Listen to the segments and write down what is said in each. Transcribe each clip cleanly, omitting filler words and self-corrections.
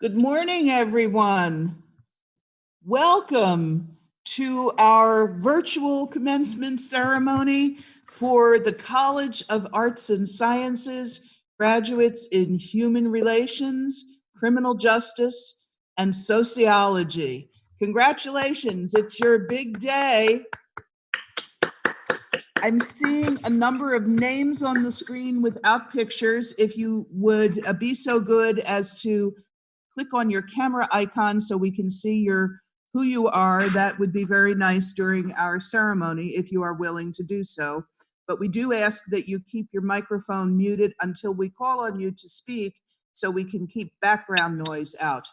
Good morning, everyone. Welcome to our virtual commencement ceremony for the College of Arts and Sciences graduates in Human Relations, Criminal Justice, and Sociology. Congratulations, it's your big day. I'm seeing a number of names on the screen without pictures. If you would be so good as to click on your camera icon so we can see who you are. That would be very nice during our ceremony if you are willing to do so. But we do ask that you keep your microphone muted until we call on you to speak so we can keep background noise out.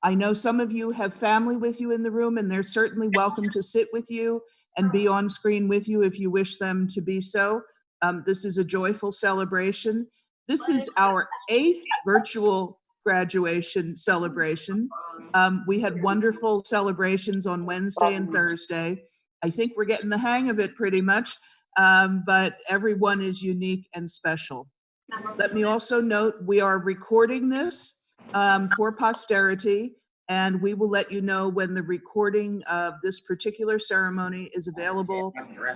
I know some of you have family with you in the room, and they're certainly welcome to sit with you and be on screen with you if you wish them to be so. This is a joyful celebration. This is our 8th virtual graduation celebration. We had wonderful celebrations on Wednesday and Thursday. I think we're getting the hang of it pretty much, but everyone is unique and special. Let me also note we are recording this for posterity, and we will let you know when the recording of this particular ceremony is available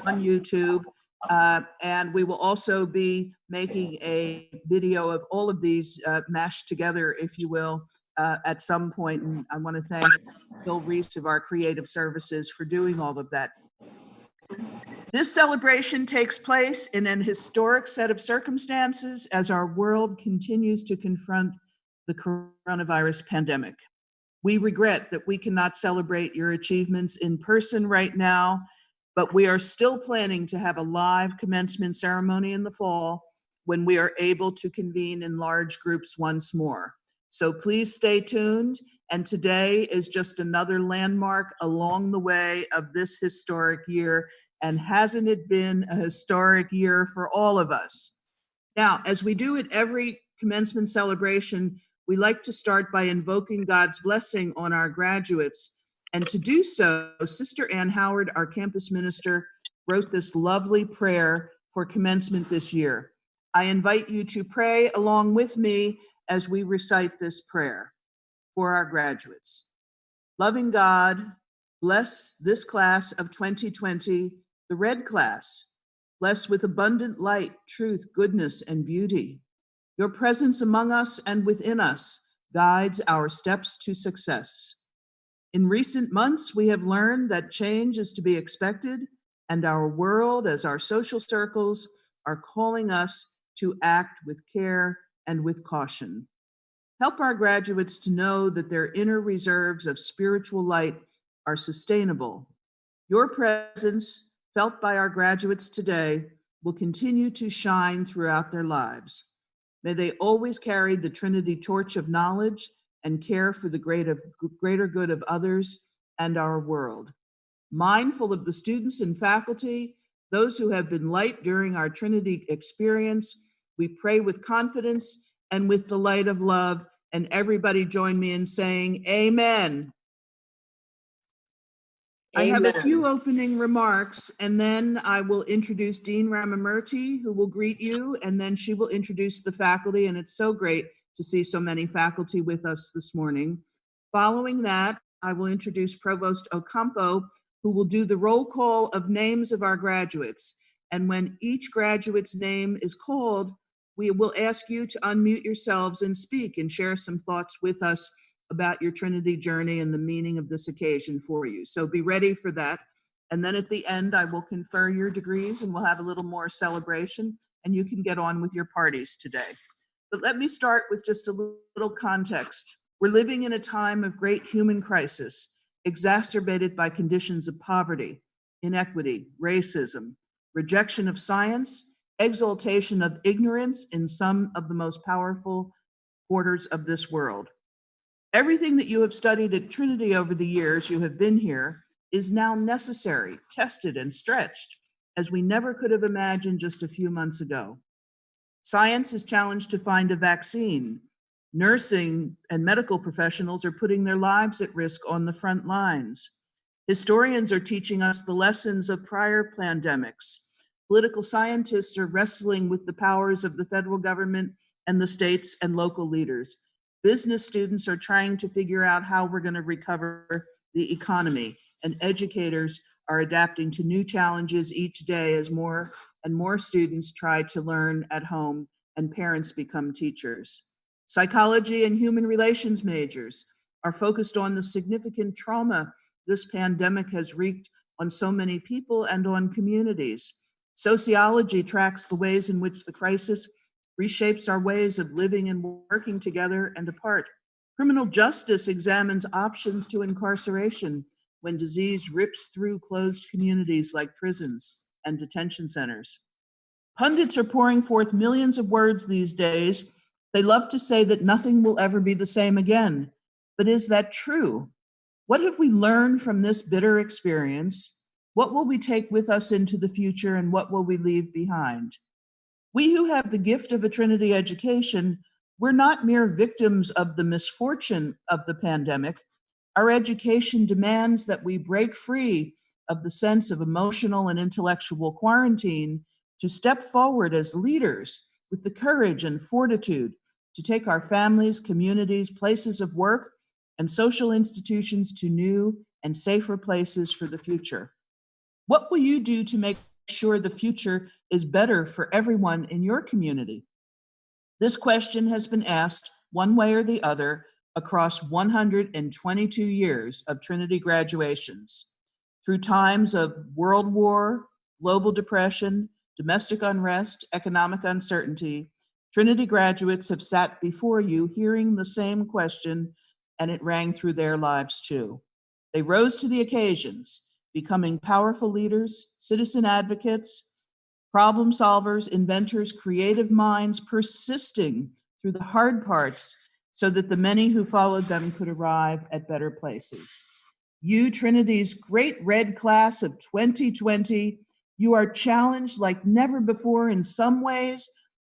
on YouTube. And we will also be making a video of all of these mashed together, if you will, at some point. And I want to thank Bill Reese of our creative services for doing all of that. This celebration takes place in an historic set of circumstances as our world continues to confront the coronavirus pandemic. We regret that we cannot celebrate your achievements in person right now, but we are still planning to have a live commencement ceremony in the fall when we are able to convene in large groups once more. So please stay tuned. And today is just another landmark along the way of this historic year. And hasn't it been a historic year for all of us? Now, as we do at every commencement celebration, we like to start by invoking God's blessing on our graduates. And to do so, Sister Ann Howard, our campus minister, wrote this lovely prayer for commencement this year. I invite you to pray along with me as we recite this prayer for our graduates. Loving God, bless this class of 2020, the red class, blessed with abundant light, truth, goodness, and beauty. Your presence among us and within us guides our steps to success. In recent months, we have learned that change is to be expected, and our world, as our social circles, are calling us to act with care and with caution. Help our graduates to know that their inner reserves of spiritual light are sustainable. Your presence, felt by our graduates today, will continue to shine throughout their lives. May they always carry the Trinity torch of knowledge and care for the greater good of others and our world. Mindful of the students and faculty, those who have been light during our Trinity experience, we pray with confidence and with the light of love. And everybody join me in saying amen. I have a few opening remarks, and then I will introduce Dean Rama Murti, who will greet you, and then she will introduce the faculty, and it's so great to see so many faculty with us this morning. Following that, I will introduce Provost Ocampo, who will do the roll call of names of our graduates. And when each graduate's name is called, we will ask you to unmute yourselves and speak and share some thoughts with us about your Trinity journey and the meaning of this occasion for you. So be ready for that. And then at the end, I will confer your degrees and we'll have a little more celebration and you can get on with your parties today. But let me start with just a little context. We're living in a time of great human crisis, exacerbated by conditions of poverty, inequity, racism, rejection of science, exaltation of ignorance in some of the most powerful quarters of this world. Everything that you have studied at Trinity over the years you have been here is now necessary, tested, and stretched, as we never could have imagined just a few months ago. Science is challenged to find a vaccine. Nursing and medical professionals are putting their lives at risk on the front lines. Historians are teaching us the lessons of prior pandemics. Political scientists are wrestling with the powers of the federal government and the states and local leaders. Business students are trying to figure out how we're going to recover the economy, and educators are adapting to new challenges each day as more and more students try to learn at home and parents become teachers. Psychology and human relations majors are focused on the significant trauma this pandemic has wreaked on so many people and on communities. Sociology tracks the ways in which the crisis reshapes our ways of living and working together and apart. Criminal justice examines options to incarceration when disease rips through closed communities like prisons and detention centers. Pundits are pouring forth millions of words these days. They love to say that nothing will ever be the same again. But is that true? What have we learned from this bitter experience? What will we take with us into the future, and what will we leave behind? We who have the gift of a Trinity education, we're not mere victims of the misfortune of the pandemic. Our education demands that we break free of the sense of emotional and intellectual quarantine to step forward as leaders with the courage and fortitude to take our families, communities, places of work, and social institutions to new and safer places for the future. What will you do to make sure the future is better for everyone in your community? This question has been asked one way or the other across 122 years of Trinity graduations. Through times of World War, global depression, domestic unrest, economic uncertainty, Trinity graduates have sat before you hearing the same question, and it rang through their lives too. They rose to the occasions, becoming powerful leaders, citizen advocates, problem solvers, inventors, creative minds, persisting through the hard parts so that the many who followed them could arrive at better places. You, Trinity's great red class of 2020, you are challenged like never before in some ways,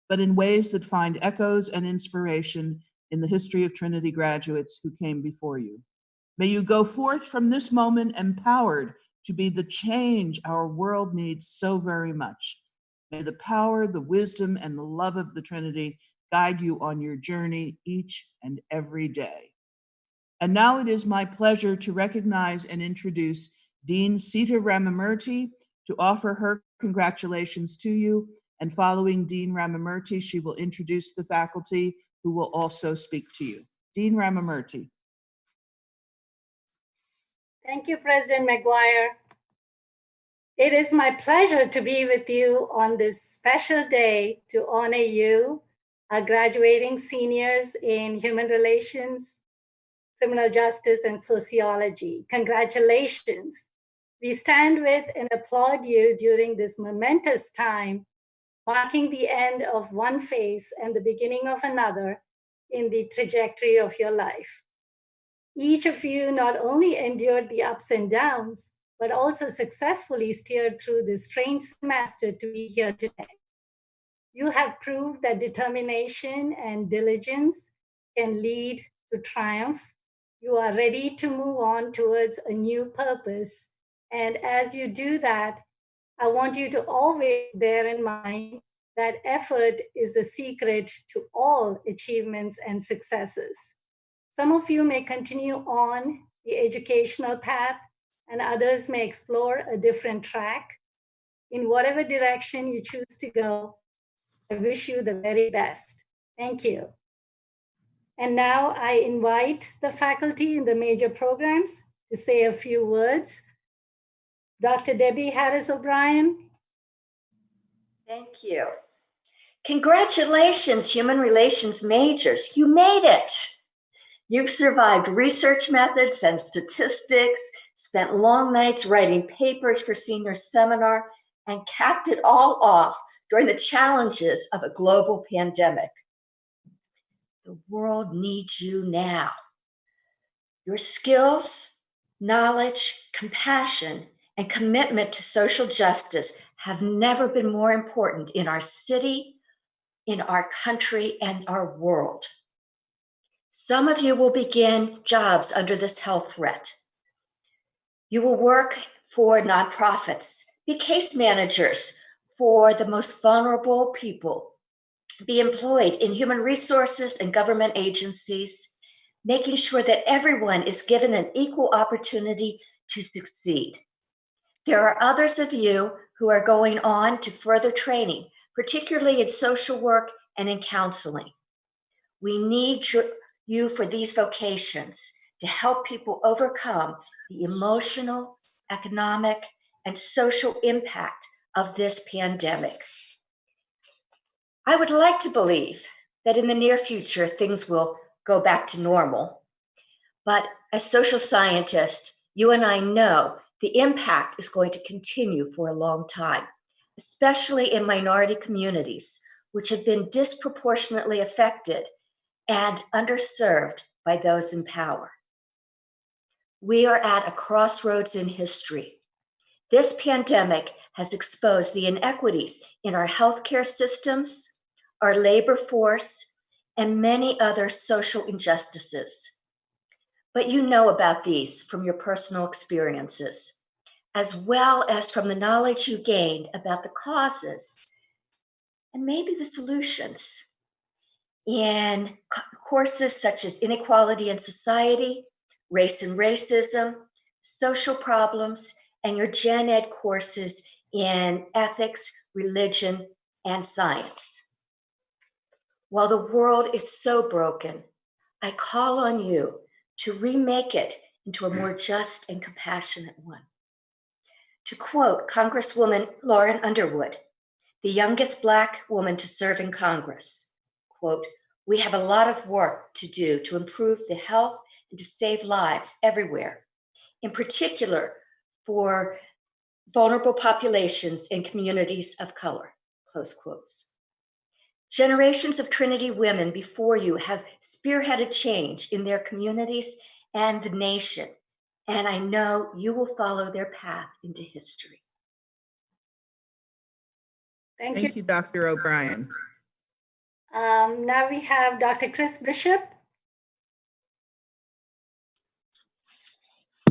but in ways that find echoes and inspiration in the history of Trinity graduates who came before you. May you go forth from this moment empowered to be the change our world needs so very much. May the power, the wisdom, and the love of the Trinity guide you on your journey each and every day. And now it is my pleasure to recognize and introduce Dean Sita Murti to offer her congratulations to you. And following Dean Murti, she will introduce the faculty who will also speak to you. Dean Murti. Thank you, President McGuire. It is my pleasure to be with you on this special day to honor you, our graduating seniors in human relations, criminal justice, and sociology. Congratulations. We stand with and applaud you during this momentous time, marking the end of one phase and the beginning of another in the trajectory of your life. Each of you not only endured the ups and downs, but also successfully steered through this strange semester to be here today. You have proved that determination and diligence can lead to triumph. You are ready to move on towards a new purpose. And as you do that, I want you to always bear in mind that effort is the secret to all achievements and successes. Some of you may continue on the educational path, and others may explore a different track. In whatever direction you choose to go, I wish you the very best. Thank you. And now I invite the faculty in the major programs to say a few words. Dr. Debbie Harris O'Brien. Thank you. Congratulations, human relations majors. You made it. You've survived research methods and statistics, spent long nights writing papers for senior seminar, and capped it all off during the challenges of a global pandemic. The world needs you now. Your skills, knowledge, compassion, and commitment to social justice have never been more important in our city, in our country, and our world. Some of you will begin jobs under this health threat. You will work for nonprofits, be case managers for the most vulnerable people, be employed in human resources and government agencies, making sure that everyone is given an equal opportunity to succeed. There are others of you who are going on to further training, particularly in social work and in counseling. We need you for these vocations to help people overcome the emotional, economic, and social impact of this pandemic. I would like to believe that in the near future, things will go back to normal. But as social scientists, you and I know the impact is going to continue for a long time, especially in minority communities, which have been disproportionately affected and underserved by those in power. We are at a crossroads in history. This pandemic has exposed the inequities in our healthcare systems, our labor force, and many other social injustices. But you know about these from your personal experiences, as well as from the knowledge you gained about the causes and maybe the solutions in courses such as Inequality in Society, Race and Racism, Social Problems, and your Gen Ed courses in Ethics, Religion, and Science. While the world is so broken, I call on you to remake it into a more just and compassionate one. To quote Congresswoman Lauren Underwood, the youngest Black woman to serve in Congress, quote, "We have a lot of work to do to improve the health and to save lives everywhere, in particular for vulnerable populations and communities of color," close quotes. Generations of Trinity women before you have spearheaded change in their communities and the nation, and I know you will follow their path into history. Thank you, Dr. O'Brien. Now we have Dr. Chris Bishop.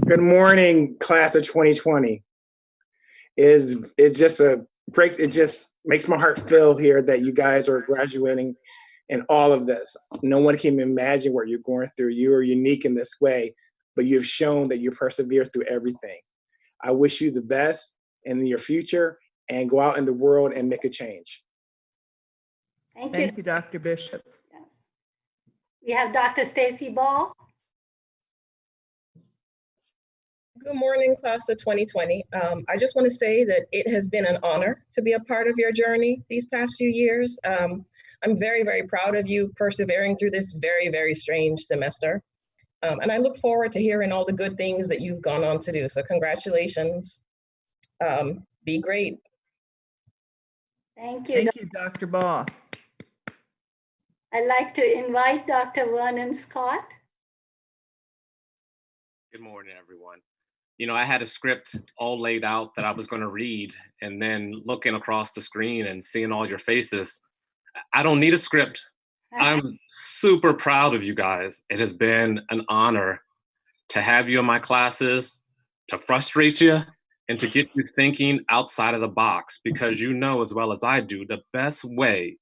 Good morning, class of 2020. It's just a break. It just makes my heart feel here that you guys are graduating and all of this. No one can imagine what you're going through. You are unique in this way, but you've shown that you persevere through everything. I wish you the best in your future and go out in the world and make a change. Thank you, Dr. Bishop. Yes. We have Dr. Stacy Ball. Good morning, class of 2020. I just want to say that it has been an honor to be a part of your journey these past few years. I'm very, very proud of you persevering through this very, very strange semester. And I look forward to hearing all the good things that you've gone on to do. So congratulations. Be great. Thank you. Thank you, Dr. Ball. I'd like to invite Dr. Vernon Scott. Good morning, everyone. You know, I had a script all laid out that I was going to read, and then looking across the screen and seeing all your faces, I don't need a script. I'm super proud of you guys. It has been an honor to have you in my classes, to frustrate you, and to get you thinking outside of the box, because you know as well as I do, the best way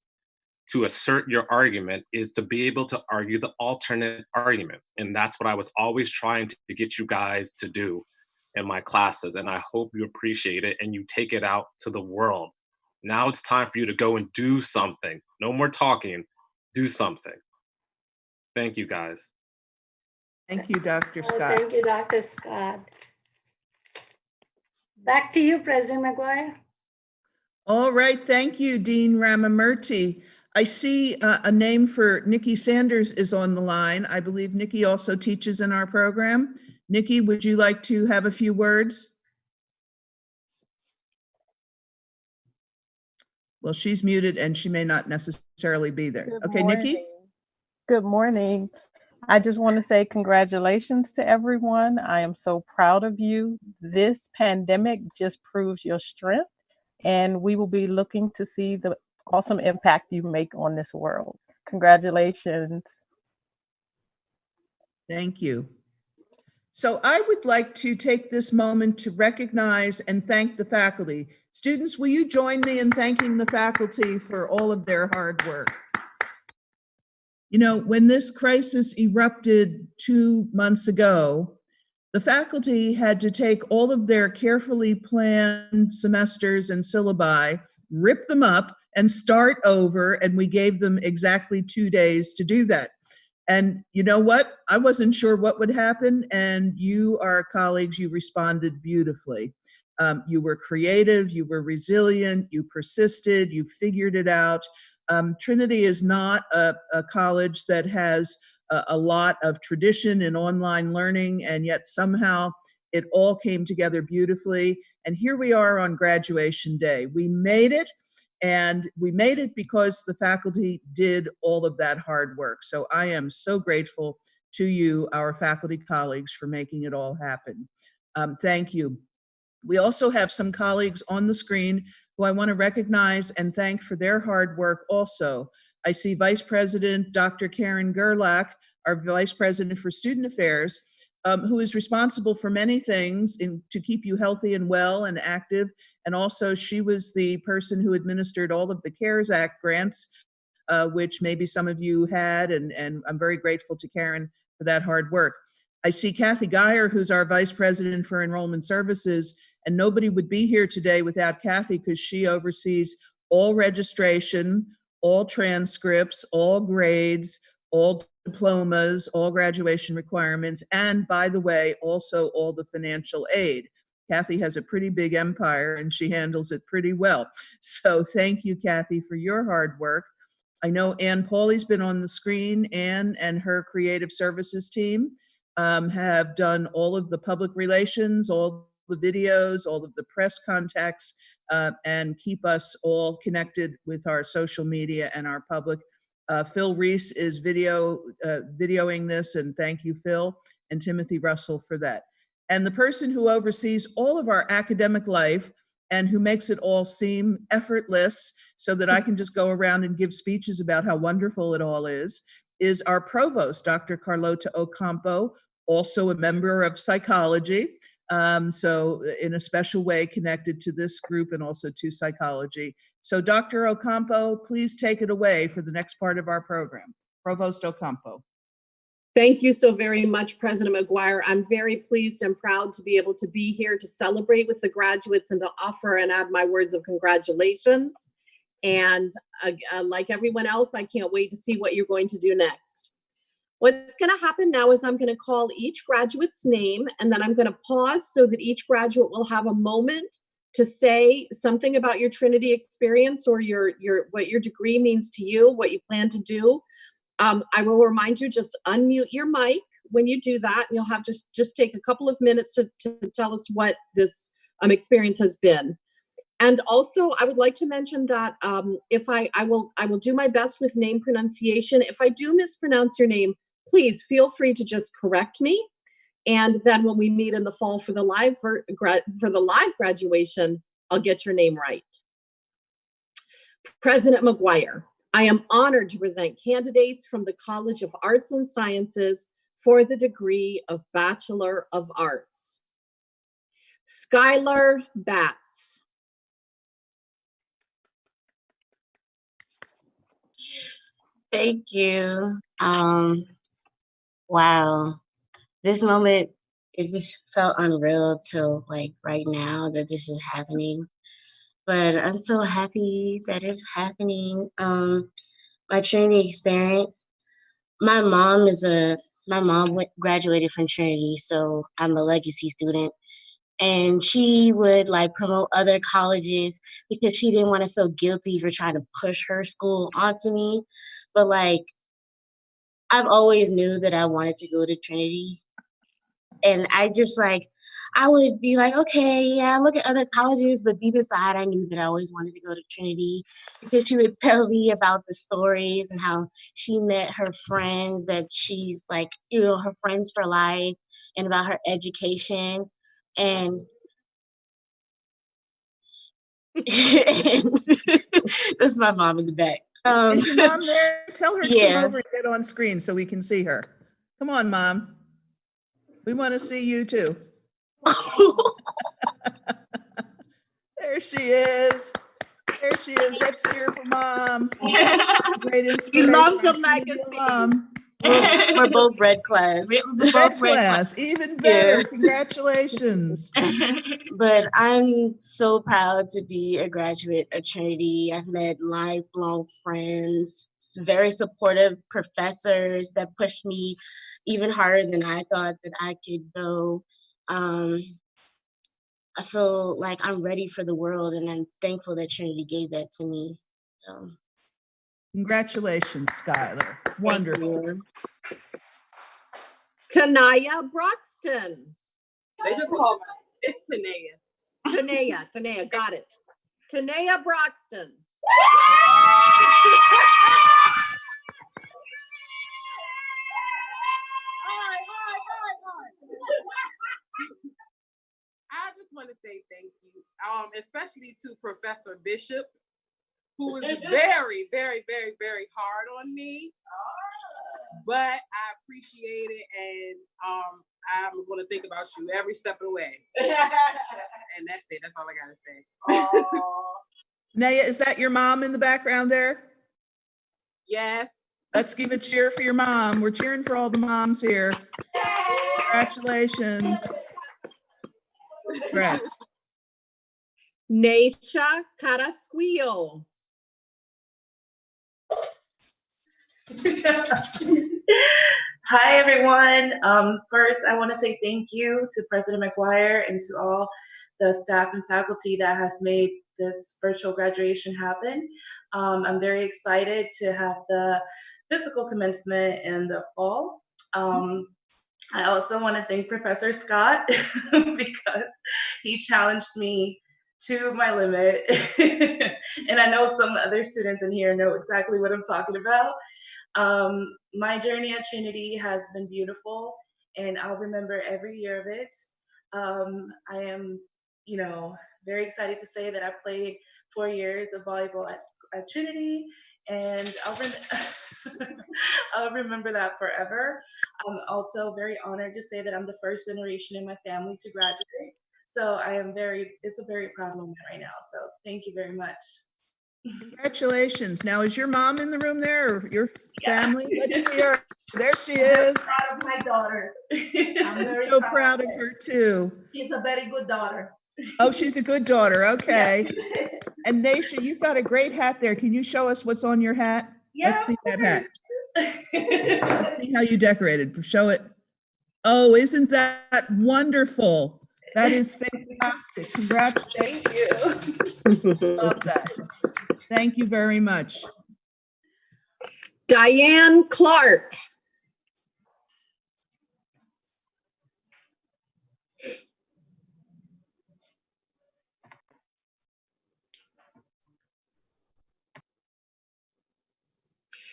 to assert your argument is to be able to argue the alternate argument. And that's what I was always trying to get you guys to do in my classes. And I hope you appreciate it and you take it out to the world. Now it's time for you to go and do something. No more talking, do something. Thank you, guys. Thank you, Dr. Scott. Thank you, Dr. Scott. Back to you, President McGuire. All right, thank you, Dean Rama Murti. I see a name for Niki Sanders is on the line. I believe Niki also teaches in our program. Niki, would you like to have a few words? Well, she's muted and she may not necessarily be there. Good Okay, morning. Niki? Good morning. I just want to say congratulations to everyone. I am so proud of you. This pandemic just proves your strength, and we will be looking to see the awesome impact you make on this world. Congratulations. Thank you. So I would like to take this moment to recognize and thank the faculty. Students, will you join me in thanking the faculty for all of their hard work? You know, when this crisis erupted 2 months ago, the faculty had to take all of their carefully planned semesters and syllabi, rip them up, and start over, and we gave them exactly 2 days to do that. And you know what? I wasn't sure what would happen, and you, our colleagues, you responded beautifully. You were creative, you were resilient, you persisted, you figured it out. Trinity is not a college that has a lot of tradition in online learning, and yet somehow it all came together beautifully. And here we are on graduation day. We made it, and we made it because the faculty did all of that hard work. So I am so grateful to you, our faculty colleagues, for making it all happen. Thank you. We also have some colleagues on the screen who I want to recognize and thank for their hard work also. I see Vice President Dr. Karen Gerlach, our Vice President for Student Affairs, who is responsible for many things to keep you healthy and well and active. And also she was the person who administered all of the CARES Act grants, which maybe some of you had, and I'm very grateful to Karen for that hard work. I see Kathy Geyer, who's our Vice President for Enrollment Services, and nobody would be here today without Kathy because she oversees all registration, all transcripts, all grades, all diplomas, all graduation requirements, and by the way, also all the financial aid. Kathy has a pretty big empire and she handles it pretty well. So thank you, Kathy, for your hard work. I know Ann Pauley's been on the screen. Ann and her creative services team have done all of the public relations, all the videos, all of the press contacts, and keep us all connected with our social media and our public. Phil Reese is videoing this, and thank you, Phil, and Timothy Russell for that. And the person who oversees all of our academic life and who makes it all seem effortless so that I can just go around and give speeches about how wonderful it all is our provost, Dr. Carlota Ocampo, also a member of psychology. So in a special way connected to this group and also to psychology. So Dr. Ocampo, please take it away for the next part of our program. Provost Ocampo. Thank you so very much, President McGuire. I'm very pleased and proud to be able to be here to celebrate with the graduates and to offer and add my words of congratulations. And like everyone else, I can't wait to see what you're going to do next. What's going to happen now is I'm going to call each graduate's name, and then I'm going to pause so that each graduate will have a moment to say something about your Trinity experience or what your degree means to you, what you plan to do. I will remind you, just unmute your mic when you do that, and you'll have just take a couple of minutes to tell us what this experience has been. And also, I would like to mention that I will do my best with name pronunciation. If I do mispronounce your name, please feel free to just correct me. And then when we meet in the fall for the live graduation, I'll get your name right. President McGuire, I am honored to present candidates from the College of Arts and Sciences for the degree of Bachelor of Arts. Skylar Batts. Thank you. Wow, this moment, it just felt unreal till like right now that this is happening. But I'm so happy that it's happening. My Trinity experience. My mom graduated from Trinity, so I'm a legacy student. And she would like promote other colleges because she didn't want to feel guilty for trying to push her school onto me. But like, I've always knew that I wanted to go to Trinity. And I just like, I would be like, okay, yeah, look at other colleges, but deep inside, I knew that I always wanted to go to Trinity because she would tell me about the stories and how she met her friends that she's like, her friends for life, and about her education. And that's my mom in the back. Is your mom there? Tell her to Yeah. come over and get on screen so we can see her. Come on, Mom. We want to see you too. There There she is. There she is. Let's cheer for Mom. Great We inspiration. love the Trinity legacy. alum. We're both red class. Red class, even better. Congratulations. But I'm so proud to be a graduate of Trinity. I've met lifelong friends, very supportive professors that pushed me even harder than I thought that I could go. I feel like I'm ready for the world, and I'm thankful that Trinity gave that to me. So, Congratulations, Skylar. Wonderful. you. Tanaya Broxton. They just call me. It's Tanea. Tanea, got it. Tanea Broxton. I just want to say thank you, especially to Professor Bishop, who is very, very, very, very hard on me. But I appreciate it, and I'm going to think about you every step of the way. And that's it. That's all I got to say. Naya, is that your mom in the background there? Yes. Let's give a cheer for your mom. We're cheering for all the moms here. Congratulations. Congrats. Neisha Carasquillo. Hi, everyone. First, I want to say thank you to President McGuire and to all the staff and faculty that has made this virtual graduation happen. I'm very excited to have the physical commencement in the fall. I also want to thank Professor Scott because he challenged me to my limit. And I know some other students in here know exactly what I'm talking about. My journey at Trinity has been beautiful, and I'll remember every year of it. I am, very excited to say that I played 4 years of volleyball at Trinity, and I'll remember that forever. I'm also very honored to say that I'm the first generation in my family to graduate. So it's a very proud moment right now. So thank you very much. Congratulations. Now, is your mom in the room there, or your family? Let's see her. There she is. I'm proud of my daughter. I'm so proud of her too. She's a very good daughter. Oh, she's a good daughter. Okay. And Neisha, you've got a great hat there. Can you show us what's on your hat? Yeah, let's see that hat. Let's see how you decorated. Show it. Oh, isn't that wonderful? That is fantastic. Congratulations. Thank you. Love that. Thank you very much. Diane Clark.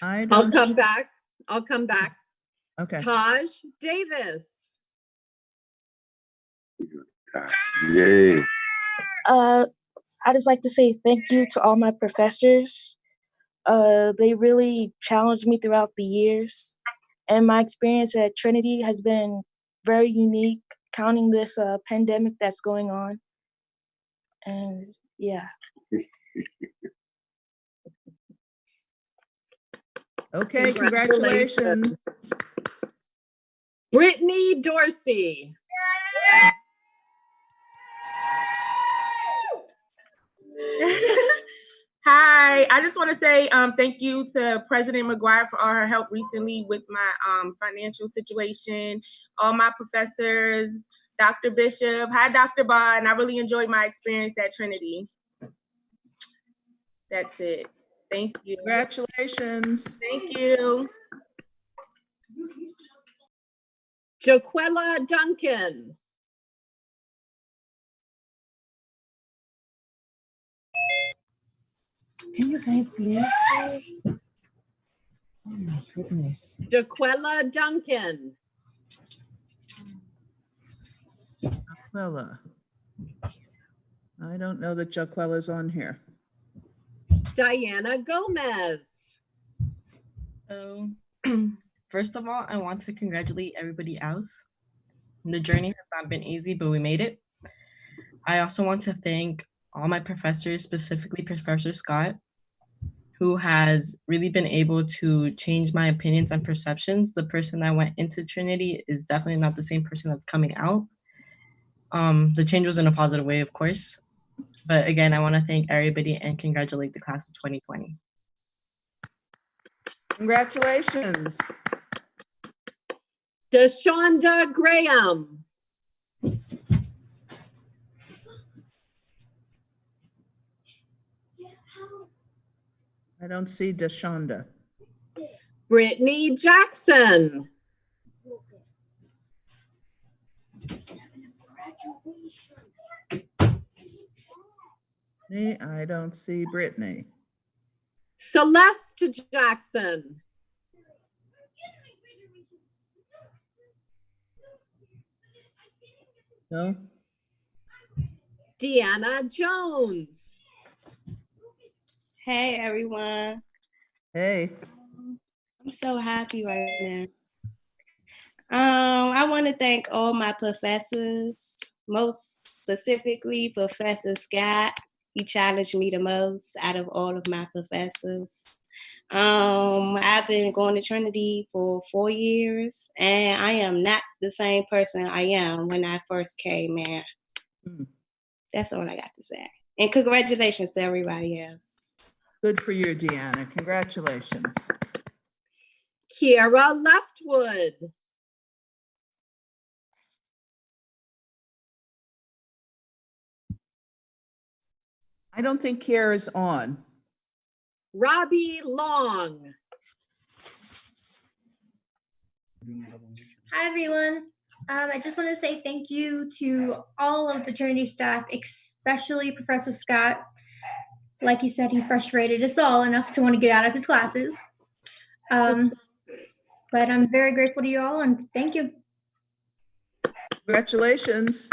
I'll come back. Okay. Taj Davis. Yay. I just like to say thank you to all my professors. They really challenged me throughout the years. And my experience at Trinity has been very unique, counting this pandemic that's going on. And yeah. Okay, congratulations. Brittany Dorsey. Hi, I just want to say thank you to President McGuire for all her help recently with my financial situation, all my professors, Dr. Bishop, hi Dr. Ba, and I really enjoyed my experience at Trinity. That's it. Thank you. Congratulations. Thank you. Jaquella Duncan. Can you guys leave, please? Oh my goodness. Jaquella Duncan. Jaquella. I don't know that Jaquella's on here. Diana Gomez. First of all, I want to congratulate everybody else. The journey has not been easy, but we made it. I also want to thank all my professors, specifically Professor Scott, who has really been able to change my opinions and perceptions. The person that went into Trinity is definitely not the same person that's coming out. The change was in a positive way, of course. But again, I want to thank everybody and congratulate the class of 2020. Congratulations. Deshonda Graham. I don't see Deshonda. Brittany Jackson. I don't see Brittany. Celeste Jackson. No. Deanna Jones. Hey everyone. Hey. I'm so happy right now. I want to thank all my professors, most specifically Professor Scott. He challenged me the most out of all of my professors. I've been going to Trinity for 4 years, and I am not the same person I am when I first came in. That's all I got to say. And congratulations to everybody else. Good for you, Deanna. Congratulations. Kiera Leftwood. I don't think Kiara's on. Robbie Long. Hi, everyone. I just want to say thank you to all of the Trinity staff, especially Professor Scott. Like you said, he frustrated us all enough to want to get out of his classes. But I'm very grateful to you all, and thank you. Congratulations.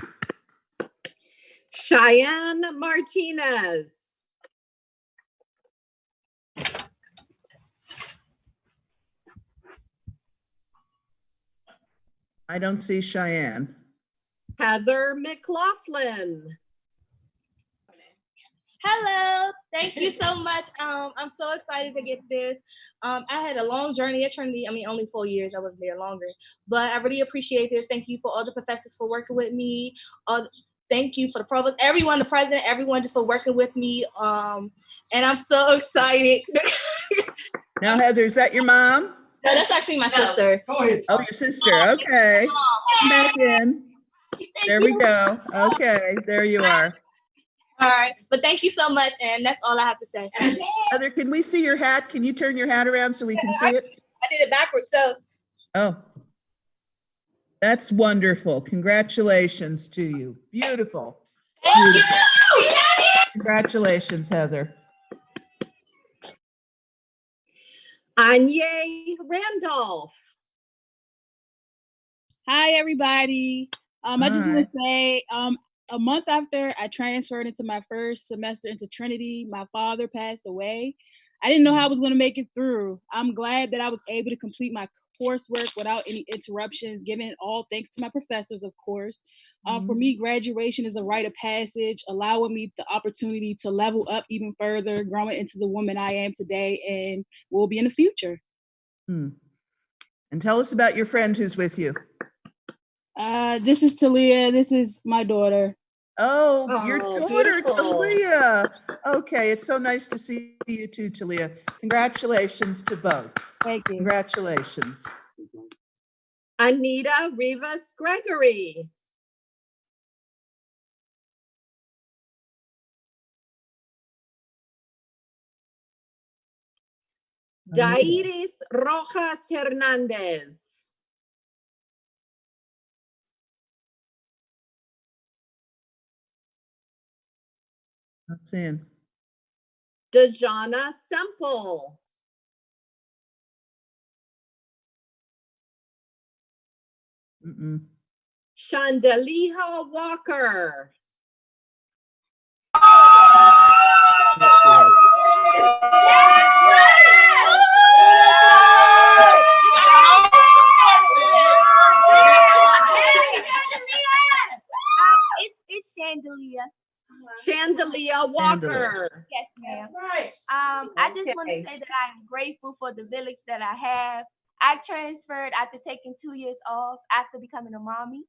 Cheyenne Martinez. I don't see Cheyenne. Heather McLaughlin. Hello, thank you so much. I'm so excited to get this. I had a long journey at Trinity. I mean, only 4 years, I was there longer, but I really appreciate this. Thank you for all the professors for working with me. Thank you for the provost, everyone, the president, everyone just for working with me. And I'm so excited. Now, Heather, is that your mom? No, that's actually my sister. Go ahead. Oh, your sister. Okay. Come back in. There we go. Okay, there you are. All right, but thank you so much, and that's all I have to say. Heather, can we see your hat? Can you turn your hat around so we can see it? I did it backwards, so. Oh, that's wonderful. Congratulations to you. Beautiful. Beautiful. Congratulations, Heather. Anye Randolph. Hi, everybody. I just want to say, a month after I transferred into my first semester into Trinity, my father passed away. I didn't know how I was going to make it through. I'm glad that I was able to complete my coursework without any interruptions, giving all thanks to my professors, of course. For me, graduation is a rite of passage, allowing me the opportunity to level up even further, growing into the woman I am today and will be in the future. And tell us about your friend who's with you. This is Talia. This is my daughter. Oh, your daughter, beautiful. Talia. Okay, it's so nice to see you too, Talia. Congratulations to both. Thank you. Congratulations. Anita Rivas Gregory. Dairis Rojas Hernandez. Not seeing. Dejana Semple. Chandeliha Walker. It's Chandelier. Chandelier handle it. Walker. Yes, ma'am. Right. I just want to Okay. say that I'm grateful for the village that I have. I transferred after taking 2 years off after becoming a mommy,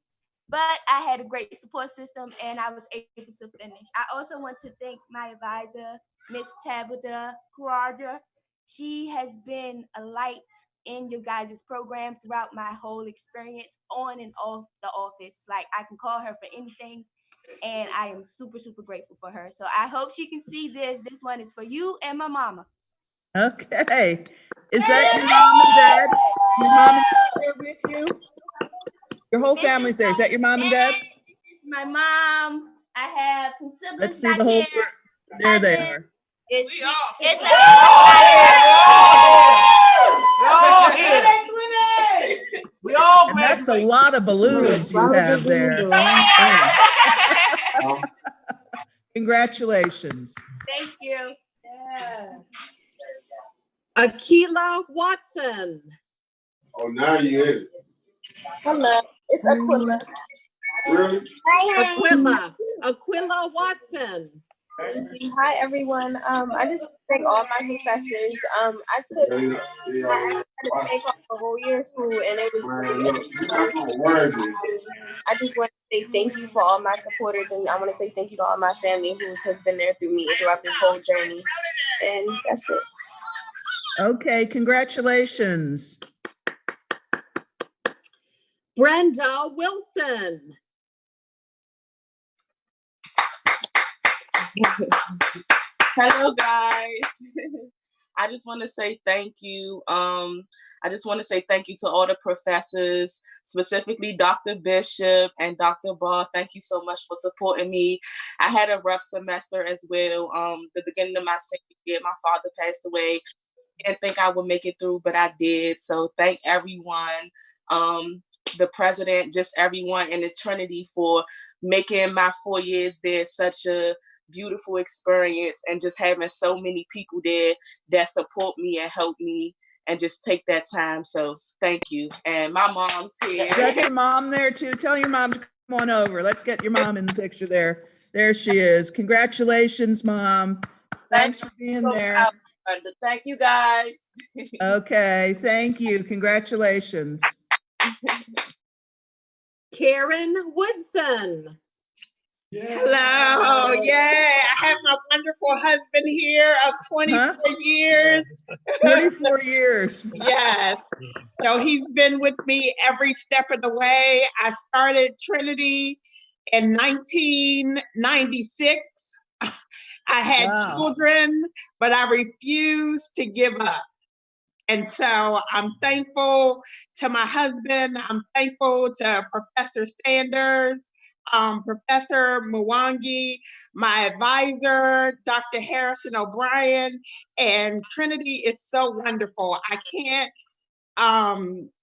but I had a great support system and I was able to finish. I also want to thank my advisor, Miss Tabitha Kuraja. She has been a light in your guys' program throughout my whole experience on and off the office. Like, I can call her for anything, and I am super, super grateful for her. So I hope she can see this. This one is for you and my mama. Okay. Is that your mom and dad? Your mom and dad there with you? Your whole family's there. Is that your mom and dad? My mom. I have some siblings Let's see back the whole here. group. There they Cousins. are. It's We all And that's a lot of balloons you have there. Congratulations. Thank you. Akila Watson. Oh, now you in. Hello, it's Aquila. Really? Aquila Watson. Hi everyone. I just want to thank all my professors. I had to take off the whole year of school, and it was. I just want to say thank you for all my supporters, and I want to say thank you to all my family who has been there through me throughout this whole journey. And that's it. Okay, congratulations. Brenda Wilson. Hello, guys. I just want to say thank you. I just want to say thank you to all the professors, specifically Dr. Bishop and Dr. Ball. Thank you so much for supporting me. I had a rough semester as well. The beginning of my senior year, my father passed away. Didn't think I would make it through, but I did. So thank everyone, the president, just everyone in the Trinity for making my 4 years there such a beautiful experience, and just having so many people there that support me and help me and just take that time. So thank you. And my mom's here. Is that your mom there too? Tell your mom to come on over. Let's get your mom in the picture there. There she is. Congratulations, Mom. Thanks for being there. Thank you, guys. Okay, thank you. Congratulations. Karen Woodson. Hello, I have my wonderful husband here of 24 years. 24 years. Yes. So he's been with me every step of the way. I started Trinity in 1996. I had children, but I refused to give up. And so I'm thankful to my husband. I'm thankful to Professor Sanders, Professor Mwangi, my advisor, Dr. Harrison O'Brien, and Trinity is so wonderful. I can't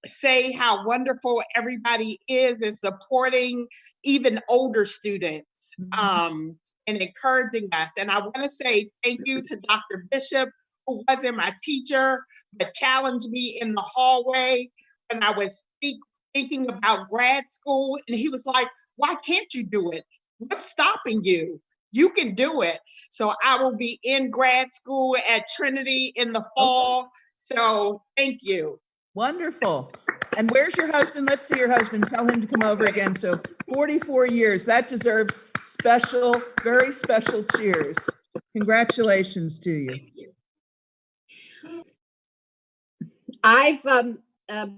say how wonderful everybody is in supporting even older students and encouraging us. And I want to say thank you to Dr. Bishop, who wasn't my teacher, but challenged me in the hallway when I was thinking about grad school. And he was like, why can't you do it? What's stopping you? You can do it. So I will be in grad school at Trinity in the fall. So thank you. Wonderful. And where's your husband? Let's see your husband. Tell him to come over again. So 44 years, that deserves special, very special cheers. Congratulations to you. I've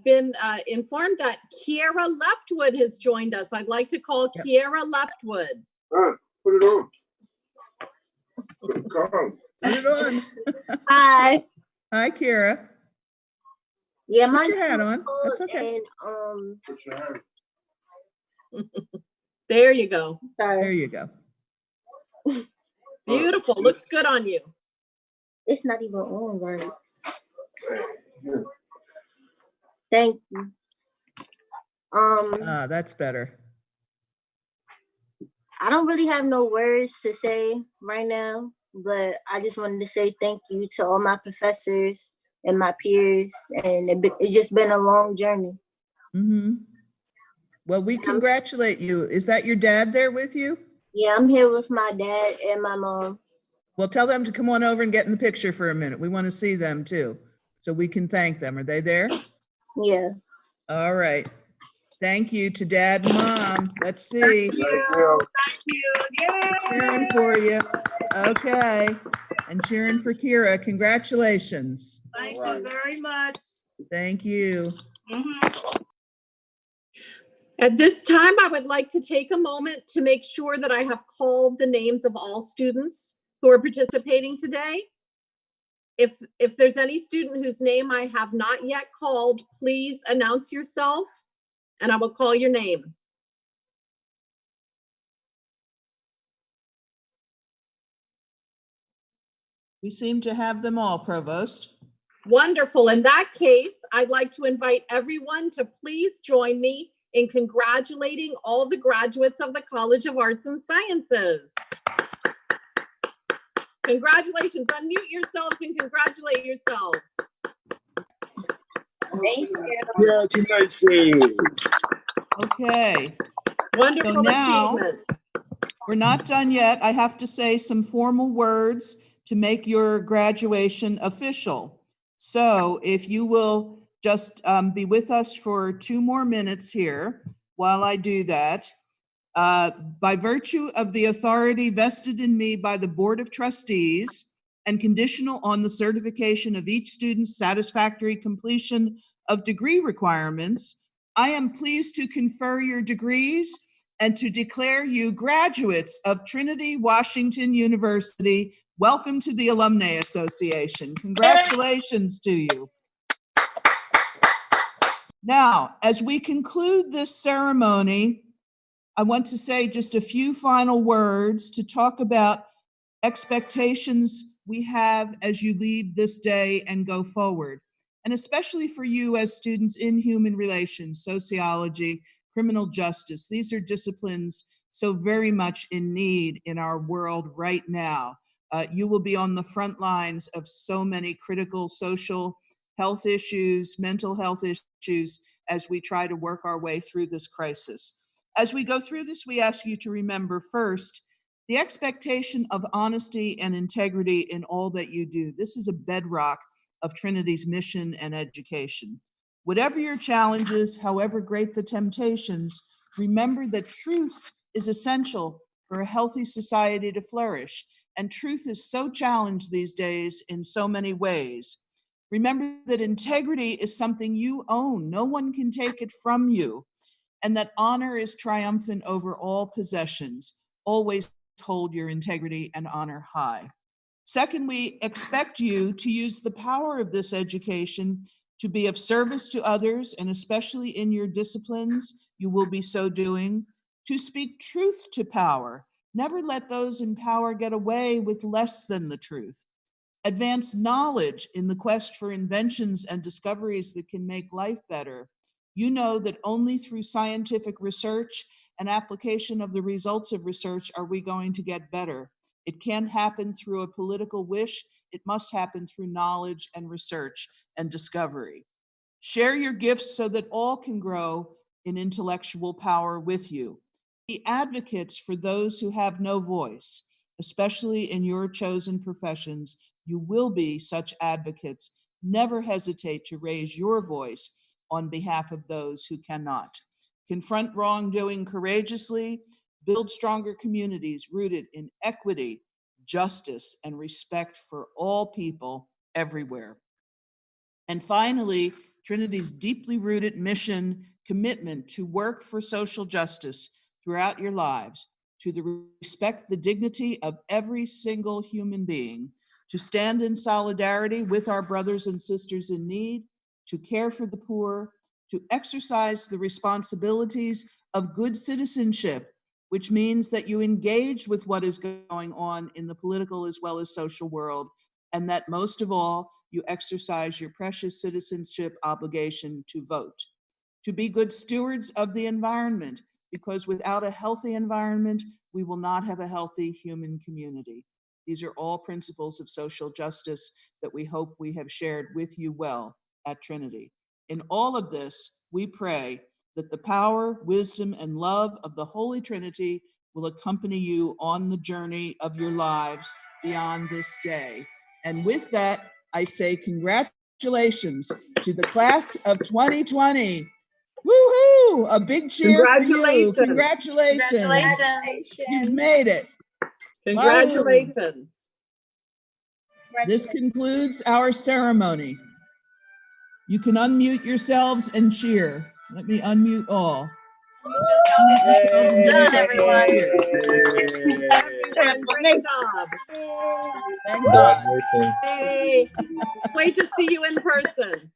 been informed that Kiera Leftwood has joined us. I'd like to call Kiera Leftwood. Put it on. Put it on. Hi. Hi, Kiera. Yeah, Put your hat on. That's okay. And, there you go. There you go. Beautiful. Looks good on you. It's not even on right. Thank you. That's better. I don't really have no words to say right now, but I just wanted to say thank you to all my professors and my peers, and it's just been a long journey. Mm-hmm. Well, we congratulate you. Is that your dad there with you? Yeah, I'm here with my dad and my mom. Well, tell them to come on over and get in the picture for a minute. We want to see them too, so we can thank them. Are they there? Yeah. All right. Thank you to Dad and Mom. Let's see. Thank you. Yay! Cheering for you. Okay. And cheering for Kira. Congratulations. Thank you very much. Thank you. At this time, I would like to take a moment to make sure that I have called the names of all students who are participating today. If there's any student whose name I have not yet called, please announce yourself and I will call your name. We seem to have them all, Provost. Wonderful. In that case, I'd like to invite everyone to please join me in congratulating all the graduates of the College of Arts and Sciences. Congratulations. Unmute yourselves and congratulate yourselves. Thank you. Congratulations. Okay. Wonderful So now, achievement. we're not done yet. I have to say some formal words to make your graduation official. So if you will just be with us for 2 more minutes here while I do that. By virtue of the authority vested in me by the Board of Trustees and conditional on the certification of each student's satisfactory completion of degree requirements, I am pleased to confer your degrees and to declare you graduates of Trinity Washington University. Welcome to the Alumni Association. Congratulations to you. Now, as we conclude this ceremony, I want to say just a few final words to talk about expectations we have as you leave this day and go forward, and especially for you as students in human relations, sociology, criminal justice. These are disciplines so very much in need in our world right now. You will be on the front lines of so many critical social health issues, mental health issues, as we try to work our way through this crisis. As we go through this, we ask you to remember first, the expectation of honesty and integrity in all that you do. This is a bedrock of Trinity's mission and education. Whatever your challenges, however great the temptations, remember that truth is essential for a healthy society to flourish. And truth is so challenged these days in so many ways. Remember that integrity is something you own. No one can take it from you. And that honor is triumphant over all possessions. Always hold your integrity and honor high. Second, we expect you to use the power of this education to be of service to others, and especially in your disciplines, you will be so doing, to speak truth to power. Never let those in power get away with less than the truth. Advance knowledge in the quest for inventions and discoveries that can make life better. You know that only through scientific research and application of the results of research are we going to get better. It can't happen through a political wish. It must happen through knowledge and research and discovery. Share your gifts so that all can grow in intellectual power with you. Be advocates for those who have no voice, especially in your chosen professions. You will be such advocates. Never hesitate to raise your voice on behalf of those who cannot. Confront wrongdoing courageously. Build stronger communities rooted in equity, justice, and respect for all people everywhere. And finally, Trinity's deeply rooted mission, commitment to work for social justice throughout your lives, to respect the dignity of every single human being, to stand in solidarity with our brothers and sisters in need, to care for the poor, to exercise the responsibilities of good citizenship, which means that you engage with what is going on in the political as well as social world, and that most of all, you exercise your precious citizenship obligation to vote. To be good stewards of the environment, because without a healthy environment, we will not have a healthy human community. These are all principles of social justice that we hope we have shared with you well at Trinity. In all of this, we pray that the power, wisdom, and love of the Holy Trinity will accompany you on the journey of your lives beyond this day. And with that, I say congratulations to the class of 2020. Woohoo! A big cheer for you. Congratulations. You've made it. Congratulations. This concludes our ceremony. You can unmute yourselves and cheer. Let me unmute all. Done, everyone. Everyone, great job. Thank God. Hey, wait to see you in person.